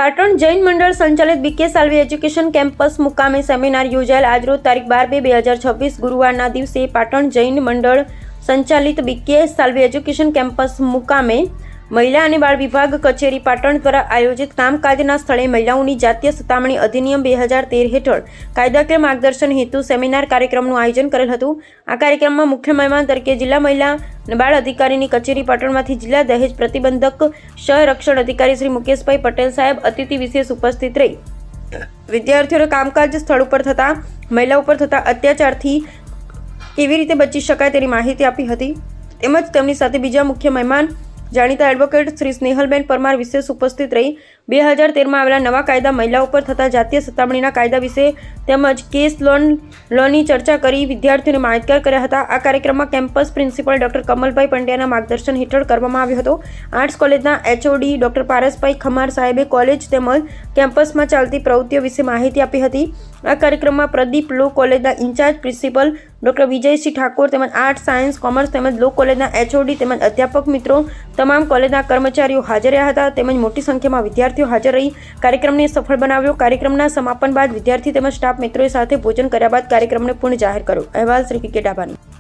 પાટણ જૈન મંડળ સંચાલિત બીકે સાલ્વી education campus મુકામે સેમિનાર યોજાયેલ આજરોજ તારીખ 12/2/2026 ગુરુવારના દિવસે પાટણ જૈન મંડળ સંચાલિત બીકે સાલ્વી એજ્યુકેશન કેમ્પસ મુકામે મહિલા અને બાળ વિભાગ કચેરી પાટણ દ્વારા આયોજિત કામકાજના સ્થળે મહિલાઓની જાતીય સતામણી અધિનિયમ 2013 હેઠળ કાયદાકીય માર્ગદર્શન હેતુ સેમિનાર કાર્યક્રમનું આયોજન કરેલ હતું। આ કાર્યક્રમમાં મુખ્ય મહેમાન તરીકે જિલ્લા મહિલા અને બાળ અધિકારીની કચેરી પાટણમાંથી જિલ્લા દહેજ પ્રતિબંધક સંરક્ષણ અધિકારી શ્રી મુકેશભાઈ પટેલ સાહેબ અતિથિ વિશેષ ઉપસ્થિત રહી વિદ્યાર્થીઓને કામકાજ સ્થળ ઉપર થતા મહિલાઓ પર થતા અત્યાચારથી કેવી રીતે બચી શકાય તેની માહિતી આપી હતી। તેમજ તેમની સાથે બીજા મુખ્ય મહેમાન જાણીતા એડવોકેટ શ્રી સ્નેહલબેન પરમાર વિશેષ ઉપસ્થિત રહી 2013માં આવેલા નવા કાયદા મહિલાઓ પર થતા જાતીય સતામણીના કાયદા વિશે તેમજ કેસ લોની ચર્ચા કરી વિદ્યાર્થીઓને માહિતગાર કર્યા હતા। આ કાર્યક્રમમાં કેમ્પસ પ્રિન્સિપલ ડોક્ટર કમલભાઈ પંડ્યાના માર્ગદર્શન હેઠળ કરવામાં આવ્યો હતો। આર્ટ્સ કોલેજના એચઓડી ડોક્ટર પારસભાઈ ખમાર સાહેબે કોલેજ તેમજ કેમ્પસમાં ચાલતી પ્રવૃત્તિઓ વિશે માહિતી આપી હતી। આ કાર્યક્રમમાં પ્રદીપ લો કોલેજના incharge principal doctor Vijaysinh Thakor તેમજ આર્ટ્સ સાયન્સ કોમર્સ તેમજ લો કોલેજના એચઓડી તેમજ અધ્યાપક મિત્રો તમામ કોલેજના કર્મચારીઓ હાજર રહ્યા હતા તેમજ મોટી સંખ્યામાં વિદ્યાર્થીઓ હાજર રહી કાર્યક્રમને સફળ બનાવ્યો। કાર્યક્રમના સમાપન બાદ વિદ્યાર્થી તેમજ સ્ટાફ મિત્રોએ સાથે ભોજન કર્યા બાદ કાર્યક્રમને પૂર્ણ જાહેર કર્યો। અહેવાલ શ્રી પી કે ડાભાની।